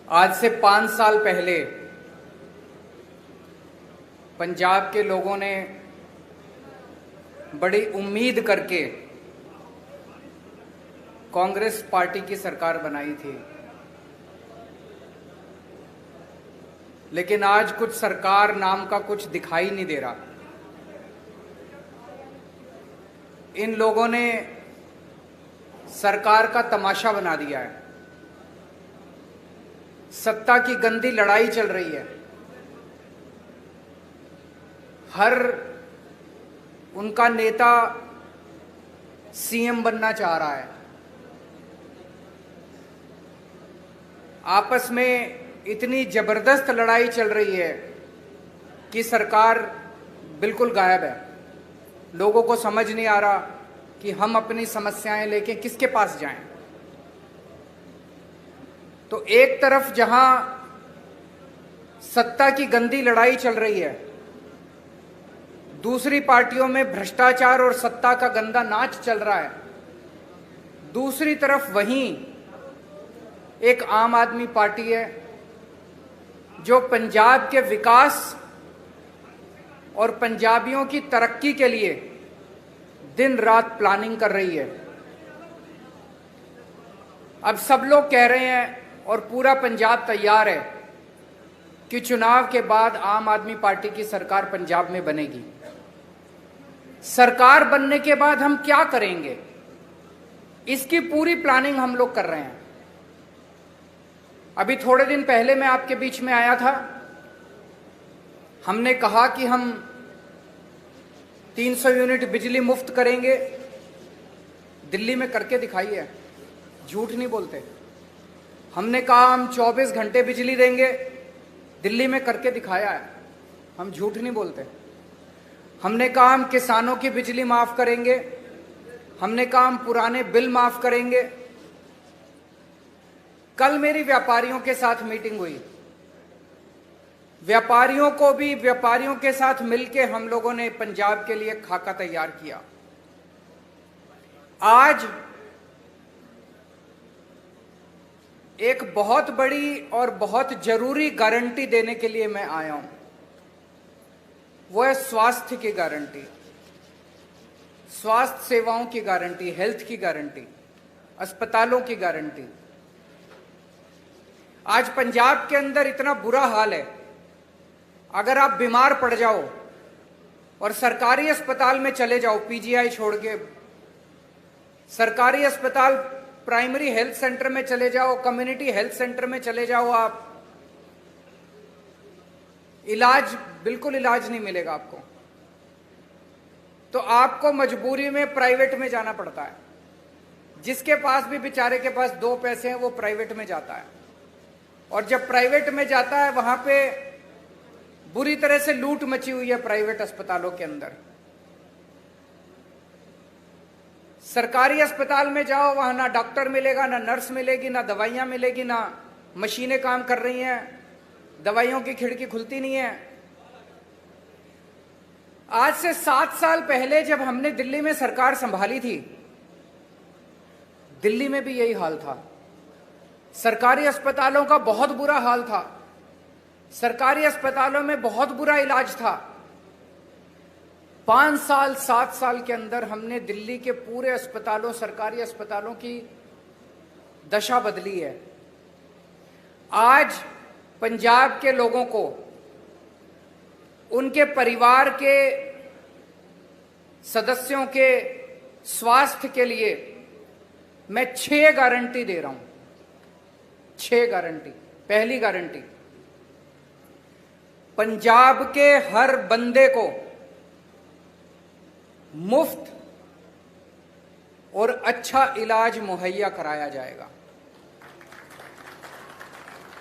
आज से 5 साल पहले पंजाब के लोगों ने बड़ी उम्मीद करके कांग्रेस पार्टी की सरकार बनाई थी, लेकिन आज कुछ सरकार नाम का कुछ दिखाई नहीं दे रहा। इन लोगों ने सरकार का तमाशा बना दिया है। सत्ता की गंदी लड़ाई चल रही है। हर उनका नेता सीएम बनना चाह रहा है। आपस में इतनी जबरदस्त लड़ाई चल रही है कि सरकार बिल्कुल गायब है। लोगों को समझ नहीं आ रहा कि हम अपनी समस्याएं लेके किसके पास जाएं। तो एक तरफ जहां सत्ता की गंदी लड़ाई चल रही है, दूसरी पार्टियों में भ्रष्टाचार और सत्ता का गंदा नाच चल रहा है। दूसरी तरफ वहीं एक आम आदमी पार्टी है जो पंजाब के विकास और पंजाबियों की तरक्की के लिए दिन रात प्लानिंग कर रही है। अब सब लोग कह रहे हैं और पूरा पंजाब तैयार है कि चुनाव के बाद आम आदमी पार्टी की सरकार पंजाब में बनेगी। सरकार बनने के बाद हम क्या करेंगे, इसकी पूरी प्लानिंग हम लोग कर रहे हैं। अभी थोड़े दिन पहले मैं आपके बीच में आया था। हमने कहा कि हम 300 यूनिट बिजली मुफ्त करेंगे। दिल्ली में करके दिखाई है, झूठ नहीं बोलते। हमने कहा हम 24 घंटे बिजली देंगे, दिल्ली में करके दिखाया है, हम झूठ नहीं बोलते। हमने कहा हम किसानों की बिजली माफ करेंगे, हमने कहा हम पुराने बिल माफ करेंगे। कल मेरी व्यापारियों के साथ मीटिंग हुई। व्यापारियों के साथ मिलके हम लोगों ने पंजाब के लिए खाका तैयार किया। आज एक बहुत बड़ी और बहुत जरूरी गारंटी देने के लिए मैं आया हूं। वो है स्वास्थ्य की गारंटी, स्वास्थ्य सेवाओं की गारंटी, हेल्थ की गारंटी, अस्पतालों की गारंटी। आज पंजाब के अंदर इतना बुरा हाल है, अगर आप बीमार पड़ जाओ और सरकारी अस्पताल में चले जाओ, पीजीआई छोड़ के सरकारी अस्पताल, प्राइमरी हेल्थ सेंटर में चले जाओ, कम्युनिटी हेल्थ सेंटर में चले जाओ, आप बिल्कुल इलाज नहीं मिलेगा आपको। तो आपको मजबूरी में प्राइवेट में जाना पड़ता है। जिसके पास भी बेचारे के पास 2 पैसे हैं वो प्राइवेट में जाता है, और जब प्राइवेट में जाता है वहां पे बुरी तरह से लूट मची हुई है प्राइवेट अस्पतालों के अंदर। सरकारी अस्पताल में जाओ, वहां ना डॉक्टर मिलेगा, ना नर्स मिलेगी, ना दवाइयां मिलेगी, ना मशीनें काम कर रही हैं, दवाइयों की खिड़की खुलती नहीं है। आज से 7 साल पहले जब हमने दिल्ली में सरकार संभाली थी, दिल्ली में भी यही हाल था। सरकारी अस्पतालों का बहुत बुरा हाल था। सरकारी अस्पतालों में बहुत बुरा इलाज था। 5 साल 7 साल के अंदर हमने दिल्ली के पूरे अस्पतालों, सरकारी अस्पतालों की दशा बदली है। आज पंजाब के लोगों को, उनके परिवार के सदस्यों के स्वास्थ्य के लिए मैं 6 गारंटी दे रहा हूं। 6 गारंटी। पहली गारंटी, पंजाब के हर बंदे को मुफ्त और अच्छा इलाज मुहैया कराया जाएगा।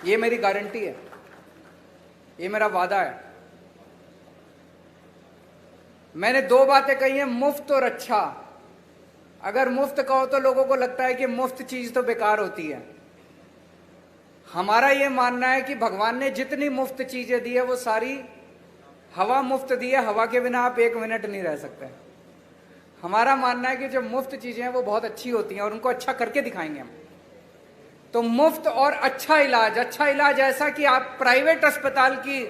ये मेरी गारंटी है, ये मेरा वादा है। मैंने 2 बातें कही हैं, मुफ्त और अच्छा। अगर मुफ्त कहो तो लोगों को लगता है कि मुफ्त चीज तो बेकार होती है। हमारा यह मानना है कि भगवान ने जितनी मुफ्त चीजें दी है वो सारी हवा मुफ्त दी है। हवा के बिना आप 1 मिनट नहीं रह सकते। हमारा मानना है कि जो मुफ्त चीजें हैं वो बहुत अच्छी होती हैं और उनको अच्छा करके दिखाएंगे हम। तो मुफ्त और अच्छा इलाज ऐसा कि आप प्राइवेट अस्पताल की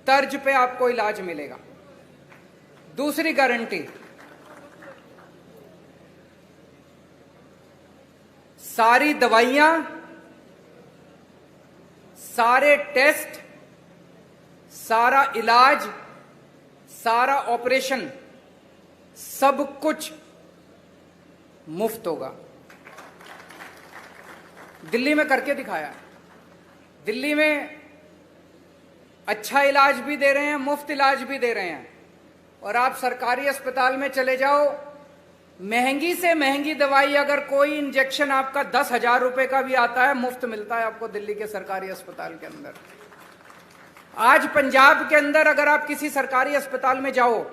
तर्ज पे आपको इलाज मिलेगा। दूसरी गारंटी, सारी दवाइयां, सारे टेस्ट, सारा इलाज, सारा ऑपरेशन, सब कुछ मुफ्त होगा। दिल्ली में करके दिखाया। दिल्ली में अच्छा इलाज भी दे रहे हैं, मुफ्त इलाज भी दे रहे हैं। और आप सरकारी अस्पताल में चले जाओ, महंगी से महंगी दवाई अगर कोई इंजेक्शन आपका 10,000 रुपए का भी आता है, मुफ्त मिलता है आपको दिल्ली के सरकारी अस्पताल के अंदर। आज पंजाब के अंदर अगर आप किसी सरकारी अस्पताल में जाओ,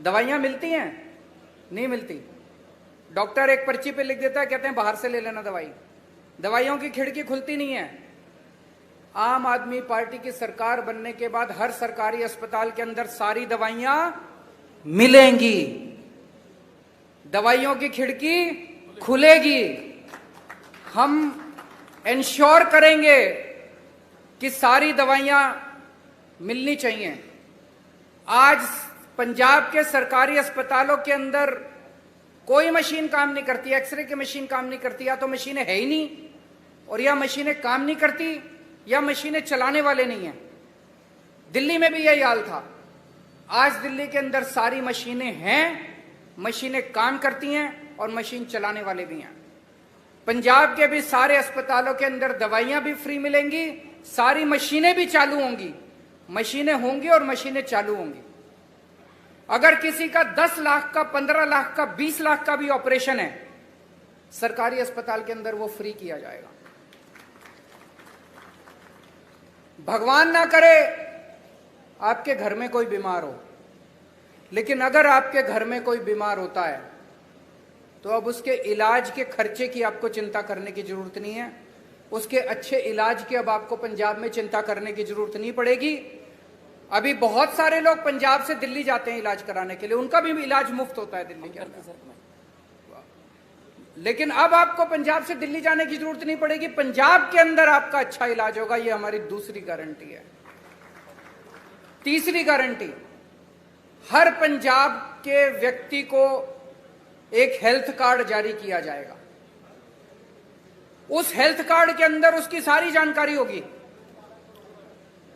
दवाइयां मिलती हैं? नहीं मिलती। डॉक्टर एक पर्ची पे लिख देता है, कहते हैं बाहर से ले लेना दवाई। दवाइयों की खिड़की खुलती नहीं है। आम आदमी पार्टी की सरकार बनने के बाद हर सरकारी अस्पताल के अंदर सारी दवाइयां मिलेंगी, दवाइयों की खिड़की खुलेगी। हम इंश्योर करेंगे कि सारी दवाइयां मिलनी चाहिए। आज पंजाब के सरकारी अस्पतालों के अंदर कोई मशीन काम नहीं करती, एक्सरे की मशीन काम नहीं करती, या तो मशीनें है ही नहीं, और या मशीनें काम नहीं करती, या मशीनें चलाने वाले नहीं हैं। दिल्ली में भी यही हाल था। आज दिल्ली के अंदर सारी मशीनें हैं, मशीनें काम करती हैं और मशीन चलाने वाले भी हैं। पंजाब के भी सारे अस्पतालों के अंदर दवाइयां भी फ्री मिलेंगी, सारी मशीनें भी चालू होंगी। मशीनें होंगी और मशीनें चालू होंगी। अगर किसी का 10 लाख का, 15 लाख का, 20 लाख का भी ऑपरेशन है, सरकारी अस्पताल के अंदर वो फ्री किया जाएगा। भगवान ना करे आपके घर में कोई बीमार हो, लेकिन अगर आपके घर में कोई बीमार होता है तो अब उसके इलाज के खर्चे की आपको चिंता करने की जरूरत नहीं है। उसके अच्छे इलाज की अब आपको पंजाब में चिंता करने की जरूरत नहीं पड़ेगी। अभी बहुत सारे लोग पंजाब से दिल्ली जाते हैं इलाज कराने के लिए, उनका भी इलाज मुफ्त होता है दिल्ली के अंदर। लेकिन अब आपको पंजाब से दिल्ली जाने की जरूरत नहीं पड़ेगी, पंजाब के अंदर आपका अच्छा इलाज होगा। ये हमारी दूसरी गारंटी है। तीसरी गारंटी, हर पंजाब के व्यक्ति को एक हेल्थ कार्ड जारी किया जाएगा। उस हेल्थ कार्ड के अंदर उसकी सारी जानकारी होगी,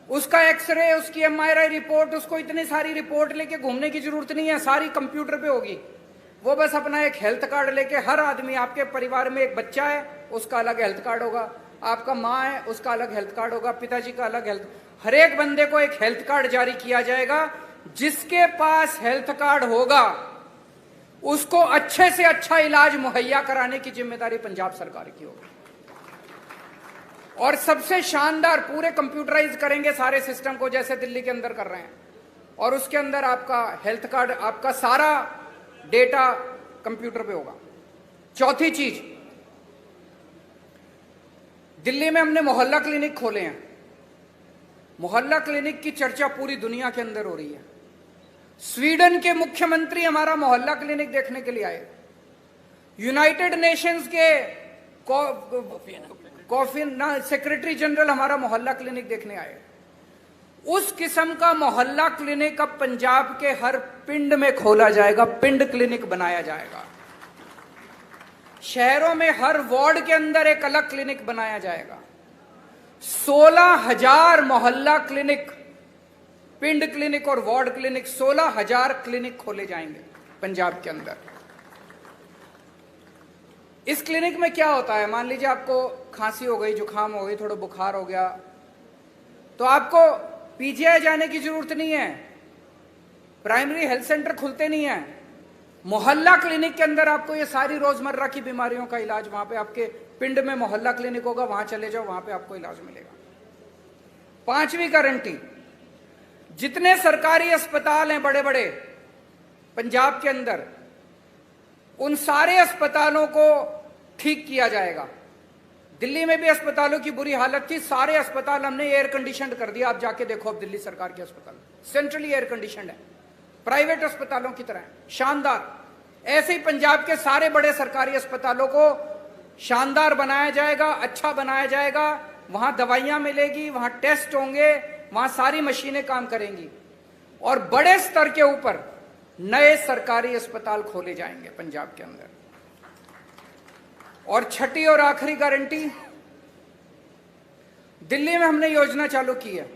उसका एक्सरे, उसकी एमआरआई रिपोर्ट, उसको इतनी सारी रिपोर्ट लेके घूमने की जरूरत नहीं है, सारी कंप्यूटर पे होगी। वो बस अपना एक हेल्थ कार्ड लेके, हर आदमी, आपके परिवार में एक बच्चा है उसका अलग हेल्थ कार्ड होगा, आपका माँ है उसका अलग हेल्थ कार्ड होगा, पिताजी का अलग हेल्थ, हर एक बंदे को एक हेल्थ कार्ड जारी किया जाएगा। जिसके पास हेल्थ कार्ड होगा उसको अच्छे से अच्छा इलाज मुहैया कराने की जिम्मेदारी पंजाब सरकार की होगी। और सबसे शानदार, पूरे कंप्यूटराइज करेंगे सारे सिस्टम को जैसे दिल्ली के अंदर कर रहे हैं, और उसके अंदर आपका हेल्थ कार्ड, आपका सारा डेटा कंप्यूटर पे होगा। चौथी चीज, दिल्ली में हमने मोहल्ला क्लिनिक खोले हैं। मोहल्ला क्लिनिक की चर्चा पूरी दुनिया के अंदर हो रही है। स्वीडन के मुख्यमंत्री हमारा मोहल्ला क्लिनिक देखने के लिए आए। यूनाइटेड नेशंस के सेक्रेटरी जनरल हमारा मोहल्ला क्लिनिक देखने आए। उस किस्म का मोहल्ला क्लिनिक अब पंजाब के हर पिंड में खोला जाएगा, पिंड क्लिनिक बनाया जाएगा। शहरों में हर वार्ड के अंदर एक अलग क्लिनिक बनाया जाएगा। 16,000 मोहल्ला क्लिनिक, पिंड क्लिनिक और वार्ड क्लिनिक, 16,000 क्लिनिक खोले जाएंगे पंजाब के अंदर। इस क्लिनिक में क्या होता है, मान लीजिए आपको खांसी हो गई, जुकाम हो गई, थोड़ा बुखार हो गया, तो आपको पीजीआई जाने की जरूरत नहीं है, प्राइमरी हेल्थ सेंटर खुलते नहीं है। मोहल्ला क्लिनिक के अंदर आपको ये सारी रोजमर्रा की बीमारियों का इलाज, वहां पे आपके पिंड में मोहल्ला क्लिनिक होगा, वहां चले जाओ, वहां पे आपको इलाज मिलेगा। पांचवी गारंटी, जितने सरकारी अस्पताल हैं बड़े बड़े पंजाब के अंदर, उन सारे अस्पतालों को ठीक किया जाएगा। दिल्ली में भी अस्पतालों की बुरी हालत थी, सारे अस्पताल हमने एयर कंडीशन कर दिया। आप जाके देखो, अब दिल्ली सरकार के अस्पताल सेंट्रली एयर कंडीशन है, प्राइवेट अस्पतालों की तरह शानदार। ऐसे ही पंजाब के सारे बड़े सरकारी अस्पतालों को शानदार बनाया जाएगा, अच्छा बनाया जाएगा। वहां दवाइयां मिलेगी, वहां टेस्ट होंगे, वहां सारी मशीनें काम करेंगी और बड़े स्तर के ऊपर नए सरकारी अस्पताल खोले जाएंगे पंजाब के अंदर। और छठी और आखिरी गारंटी, दिल्ली में हमने योजना चालू की है,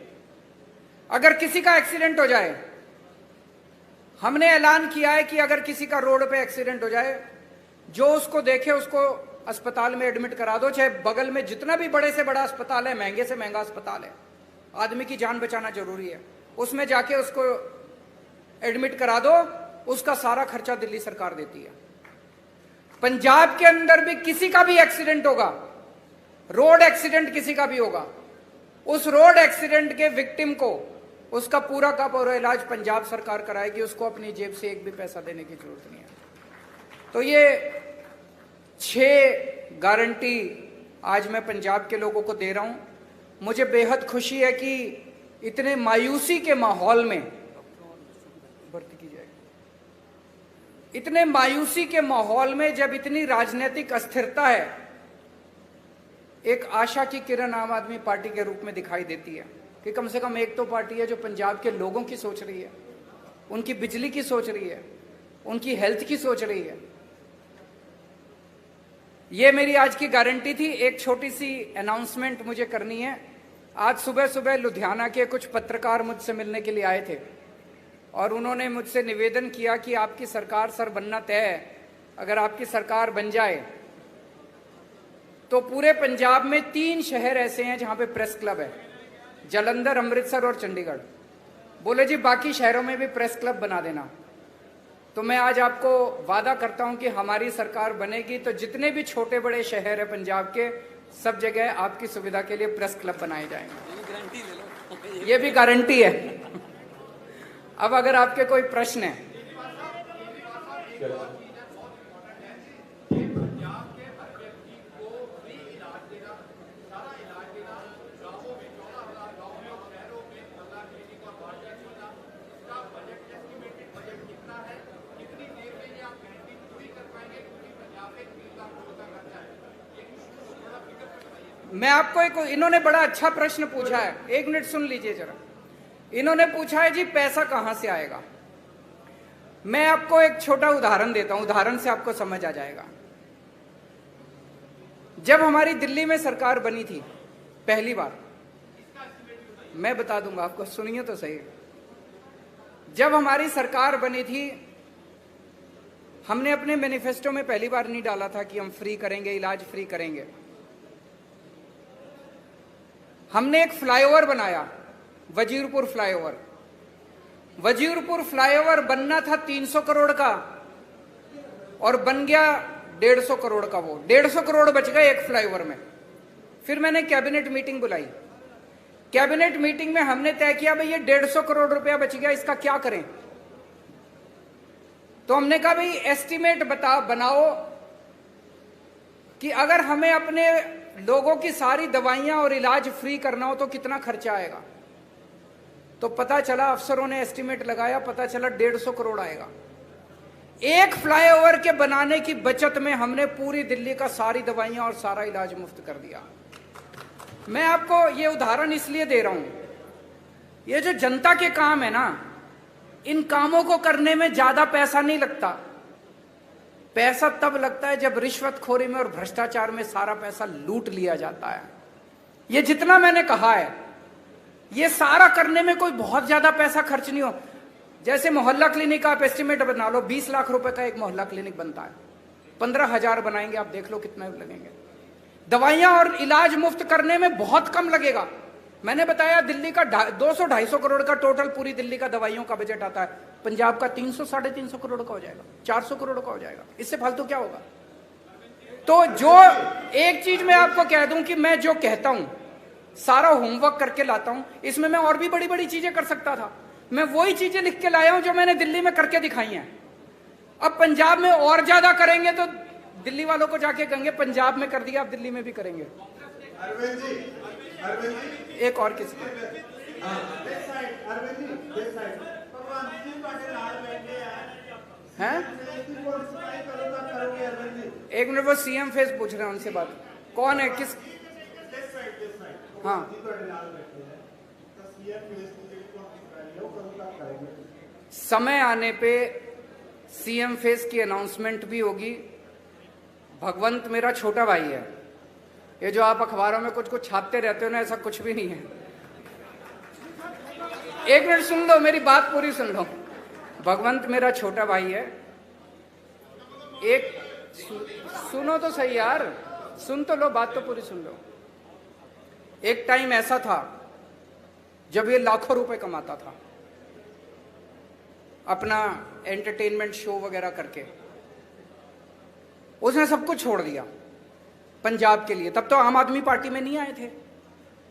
अगर किसी का एक्सीडेंट हो जाए, हमने ऐलान किया है कि अगर किसी का रोड पे एक्सीडेंट हो जाए, जो उसको देखे उसको अस्पताल में एडमिट करा दो, चाहे बगल में जितना भी बड़े से बड़ा अस्पताल है, महंगे से महंगा अस्पताल है, आदमी की जान बचाना जरूरी है, उसमें जाके उसको एडमिट करा दो, उसका सारा खर्चा दिल्ली सरकार देती है। पंजाब के अंदर भी किसी का भी एक्सीडेंट होगा, रोड एक्सीडेंट किसी का भी होगा, उस रोड एक्सीडेंट के विक्टिम को उसका पूरा का पूरा इलाज पंजाब सरकार कराएगी, उसको अपनी जेब से एक भी पैसा देने की जरूरत नहीं है। तो ये 6 गारंटी आज मैं पंजाब के लोगों को दे रहा हूं। मुझे बेहद खुशी है कि इतने मायूसी के माहौल में भर्ती की जाएगी, इतने मायूसी के माहौल में जब इतनी राजनीतिक अस्थिरता है, एक आशा की किरण आम आदमी पार्टी के रूप में दिखाई देती है कि कम से कम एक तो पार्टी है जो पंजाब के लोगों की सोच रही है, उनकी बिजली की सोच रही है, उनकी हेल्थ की सोच रही है। ये मेरी आज की गारंटी थी। एक छोटी सी अनाउंसमेंट मुझे करनी है। आज सुबह सुबह लुधियाना के कुछ पत्रकार मुझसे मिलने के लिए आए थे और उन्होंने मुझसे निवेदन किया कि आपकी सरकार सर बनना तय है, अगर आपकी सरकार बन जाए तो पूरे पंजाब में 3 शहर ऐसे हैं जहां पे प्रेस क्लब है, जालंधर, अमृतसर और चंडीगढ़। बोले जी बाकी शहरों में भी प्रेस क्लब बना देना। तो मैं आज आपको वादा करता हूं कि हमारी सरकार बनेगी तो जितने भी छोटे बड़े शहर है पंजाब के, सब जगह आपकी सुविधा के लिए प्रेस क्लब बनाए जाएंगे। ये भी गारंटी है। अब अगर आपके कोई प्रश्न है, मैं आपको एक, इन्होंने बड़ा अच्छा प्रश्न पूछा है, 1 मिनट सुन लीजिए जरा। इन्होंने पूछा है जी पैसा कहां से आएगा। मैं आपको एक छोटा उदाहरण देता हूं, उदाहरण से आपको समझ आ जाएगा। जब हमारी दिल्ली में सरकार बनी थी पहली बार, मैं बता दूंगा आपको, सुनिए तो सही। जब हमारी सरकार बनी थी, हमने अपने मैनिफेस्टो में पहली बार नहीं डाला था कि हम फ्री करेंगे, इलाज फ्री करेंगे। हमने एक फ्लाईओवर बनाया, वजीरपुर फ्लाईओवर। वजीरपुर फ्लाईओवर बनना था 300 करोड़ का और बन गया 150 करोड़ का। वो 150 करोड़ बच गए एक फ्लाईओवर में। फिर मैंने कैबिनेट मीटिंग बुलाई। कैबिनेट मीटिंग में हमने तय किया भाई ये 150 करोड़ रुपया बच गया, इसका क्या करें। तो हमने कहा भाई एस्टीमेट बनाओ कि अगर हमें अपने लोगों की सारी दवाइयां और इलाज फ्री करना हो तो कितना खर्चा आएगा। तो पता चला, अफसरों ने एस्टीमेट लगाया, पता चला 150 करोड़ आएगा। एक फ्लाईओवर के बनाने की बचत में हमने पूरी दिल्ली का सारी दवाइयां और सारा इलाज मुफ्त कर दिया। मैं आपको ये उदाहरण इसलिए दे रहा हूं, ये जो जनता के काम है ना, इन कामों को करने में ज्यादा पैसा नहीं लगता। पैसा तब लगता है जब रिश्वतखोरी में और भ्रष्टाचार में सारा पैसा लूट लिया जाता है। ये जितना मैंने कहा है, ये सारा करने में कोई बहुत ज्यादा पैसा खर्च नहीं हो। जैसे मोहल्ला क्लिनिक आप एस्टिमेट बना लो, 20 लाख रुपए का एक मोहल्ला क्लिनिक बनता है, 15,000 बनाएंगे, आप देख लो कितना लगेंगे। दवाइयां और इलाज मुफ्त करने में बहुत कम लगेगा। मैंने बताया दिल्ली का 200-250 करोड़ का टोटल पूरी दिल्ली का दवाइयों का बजट आता है, पंजाब का 300-350 करोड़ का हो जाएगा, 400 करोड़ का हो जाएगा। इससे फालतू क्या होगा। तो जो एक चीज मैं आपको कह दूं कि मैं जो कहता हूं सारा होमवर्क करके लाता हूं, इसमें मैं और भी बड़ी बड़ी चीजें कर सकता था। मैं वही चीजें लिख के लाया हूं जो मैंने दिल्ली में करके दिखाई हैं। अब पंजाब में और ज्यादा करेंगे तो दिल्ली वालों को जाके कहेंगे पंजाब में कर दिया, आप दिल्ली में भी करेंगे। अरविंद जी, एक और किसी हैं? एक मिनट, वो सीएम फेस पूछ रहे हैं, उनसे बात। कौन है, किस? हाँ, समय आने पे सीएम फेस की अनाउंसमेंट भी होगी। भगवंत मेरा छोटा भाई है। ये जो आप अखबारों में कुछ कुछ छापते रहते हो ना, ऐसा कुछ भी नहीं है। एक मिनट सुन लो, मेरी बात पूरी सुन लो। भगवंत मेरा छोटा भाई है। एक सुनो तो सही यार, सुन तो लो, बात तो पूरी सुन लो। एक टाइम ऐसा था जब ये लाखों रुपए कमाता था अपना एंटरटेनमेंट शो वगैरह करके। उसने सब कुछ छोड़ दिया पंजाब के लिए। तब तो आम आदमी पार्टी में नहीं आए थे।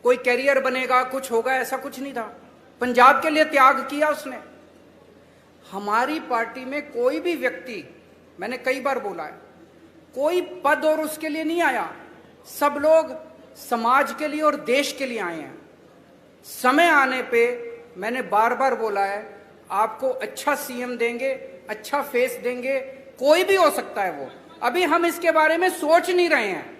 कोई कैरियर बनेगा, कुछ होगा, ऐसा कुछ नहीं था। पंजाब के लिए त्याग किया उसने। हमारी पार्टी में कोई भी व्यक्ति, मैंने कई बार बोला है, कोई पद और उसके लिए नहीं आया। सब लोग समाज के लिए और देश के लिए आए हैं। समय आने पे मैंने बार बार बोला है, आपको अच्छा सीएम देंगे, अच्छा फेस देंगे, कोई भी हो सकता है वो। अभी हम इसके बारे में सोच नहीं रहे हैं।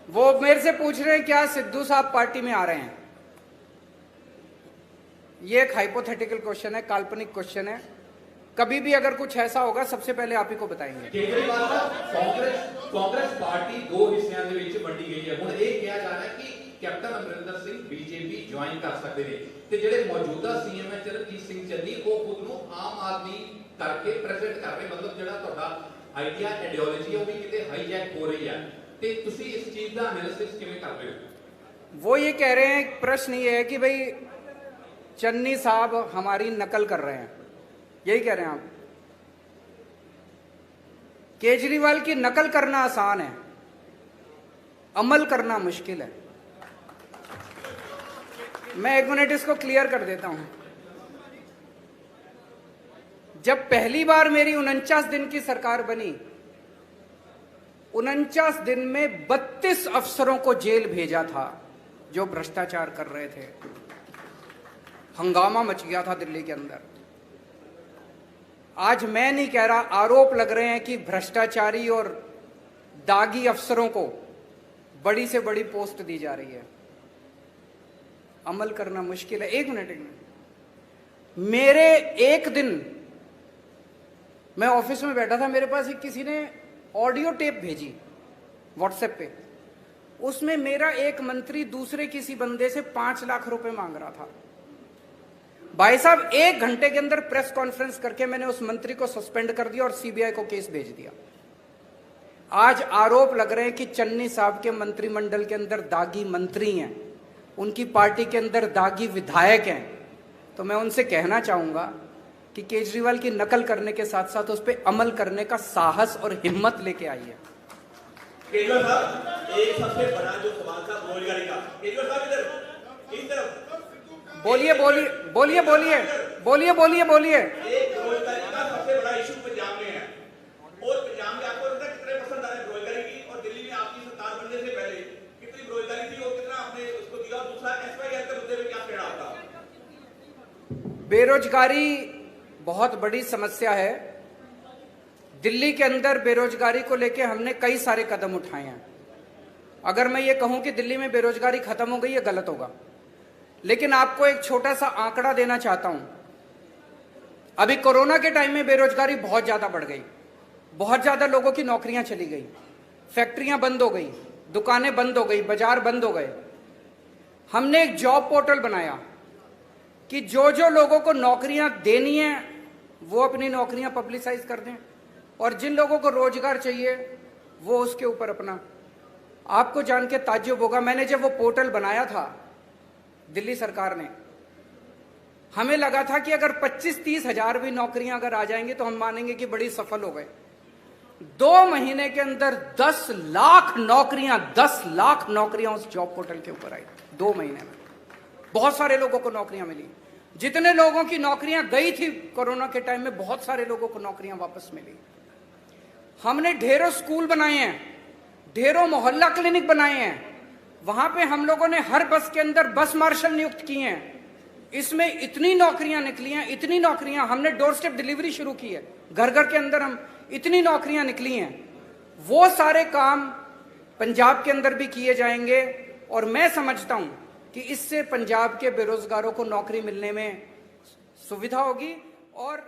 वो मेरे से पूछ रहे हैं क्या सिद्धू साहब पार्टी में आ रहे हैं। ये एक हाइपोथेटिकल क्वेश्चन है, काल्पनिक क्वेश्चन है। कभी भी अगर कुछ ऐसा होगा सबसे पहले आप ही को बताएंगे। केजरीवाल साहब, कांग्रेस पार्टी दो हिस्सों ਦੇ ਵਿੱਚ ਵੰਡੀ ਗਈ ਹੈ। ਹੁਣ ਇਹ ਕਿਹਾ ਜਾ ਰਿਹਾ ਹੈ ਕਿ captain Amarinder Singh BJP join ਕਰ ਸਕਦੇ ਨੇ ਤੇ ਜਿਹੜੇ ਮੌਜੂਦਾ ਸੀਐਮ ਹੈ ਚਰਨਜੀਤ ਸਿੰਘ ਚੰਨੀ ਉਹ ਖੁਦ ਨੂੰ ਆਮ ਆਦਮੀ ਕਰਕੇ ਪ੍ਰੈਜ਼ੈਂਟ ਕਰ ਰਹੇ। ਮਤਲਬ ਜਿਹੜਾ ਤੁਹਾਡਾ ਆਈਡੀਆ ਆਈਡੀਓਲੋਜੀ ਉਹ ਵੀ ਕਿਤੇ ਹਾਈਜੈਕ ਹੋ ਰਹੀ ਹੈ ਤੇ ਤੁਸੀਂ ਇਸ ਚੀਜ਼ ਦਾ ਐਨਾਲਿਸਿਸ ਕਿਵੇਂ ਕਰਦੇ ਹੋ? वो ये कह रहे हैं, प्रश्न ये है कि भाई चन्नी साहब हमारी नकल कर रहे हैं, यही कह रहे हैं आप? केजरीवाल की नकल करना आसान है, अमल करना मुश्किल है। मैं एक मिनट इसको क्लियर कर देता हूं। जब पहली बार मेरी 49 दिन की सरकार बनी, 49 दिन में 32 अफसरों को जेल भेजा था जो भ्रष्टाचार कर रहे थे। हंगामा मच गया था दिल्ली के अंदर। आज मैं नहीं कह रहा, आरोप लग रहे हैं कि भ्रष्टाचारी और दागी अफसरों को बड़ी से बड़ी पोस्ट दी जा रही है। अमल करना मुश्किल है। एक मिनट, मेरे एक दिन मैं ऑफिस में बैठा था, मेरे पास किसी ने ऑडियो टेप भेजी व्हाट्सएप पे। उसमें मेरा एक मंत्री दूसरे किसी बंदे से 5 लाख रुपए मांग रहा था। भाई साहब, 1 घंटे के अंदर प्रेस कॉन्फ्रेंस करके मैंने उस मंत्री को सस्पेंड कर दिया और सीबीआई को केस भेज दिया। आज आरोप लग रहे हैं कि चन्नी साहब के मंत्रिमंडल के अंदर दागी मंत्री हैं, उनकी पार्टी के अंदर दागी विधायक हैं। तो मैं उनसे कहना चाहूंगा कि केजरीवाल की नकल करने के साथ साथ उस पर अमल करने का साहस और हिम्मत लेके आइए। केजरीवाल साहब, एक सबसे बड़ा जो सवाल था बेरोजगारी का। केजरीवाल साहब इधर इस तरफ बोलिए बोलिए बोलिए बोलिए बोलिए बोलिए बोलिए। एक बेरोजगारी का सबसे बड़ा इशू पंजाब में है और पंजाब में आपको पता कितने परसेंट आ रहे बेरोजगारी की, और दिल्ली में आपकी सरकार बनने से पहले कितनी बेरोजगारी थी और कितना आपने उसको दिया। और दूसरा एसवाईआर के मुद्दे में क्या कहना आपका? बेरोजगारी बहुत बड़ी समस्या है। दिल्ली के अंदर बेरोजगारी को लेकर हमने कई सारे कदम उठाए हैं। अगर मैं ये कहूं कि दिल्ली में बेरोजगारी खत्म हो गई, ये गलत होगा। लेकिन आपको एक छोटा सा आंकड़ा देना चाहता हूं। अभी कोरोना के टाइम में बेरोजगारी बहुत ज्यादा बढ़ गई, बहुत ज्यादा लोगों की नौकरियां चली गई, फैक्ट्रियां बंद हो गई, दुकानें बंद हो गई, बाजार बंद हो गए। हमने एक जॉब पोर्टल बनाया कि जो जो लोगों को नौकरियां देनी है वो अपनी नौकरियां पब्लिसाइज कर दें, और जिन लोगों को रोजगार चाहिए वो उसके ऊपर अपना। आपको जान के ताज्जुब होगा, मैंने जब वो पोर्टल बनाया था दिल्ली सरकार ने, हमें लगा था कि अगर 25-30 हजार भी नौकरियां अगर आ जाएंगी तो हम मानेंगे कि बड़ी सफल हो गए। 2 महीने के अंदर 10 लाख नौकरियां उस जॉब पोर्टल के ऊपर आई। 2 महीने में बहुत सारे लोगों को नौकरियां मिली। जितने लोगों की नौकरियां गई थी कोरोना के टाइम में, बहुत सारे लोगों को नौकरियां वापस मिली। हमने ढेरों स्कूल बनाए हैं, ढेरों मोहल्ला क्लिनिक बनाए हैं, वहां पे हम लोगों ने हर बस के अंदर बस मार्शल नियुक्त किए हैं। इसमें इतनी नौकरियां निकली हैं, इतनी नौकरियां, हमने डोर स्टेप डिलीवरी शुरू की है, घर घर के अंदर हम इतनी नौकरियां निकली हैं। वो सारे काम पंजाब के अंदर भी किए जाएंगे और मैं समझता हूं कि इससे पंजाब के बेरोजगारों को नौकरी मिलने में सुविधा होगी और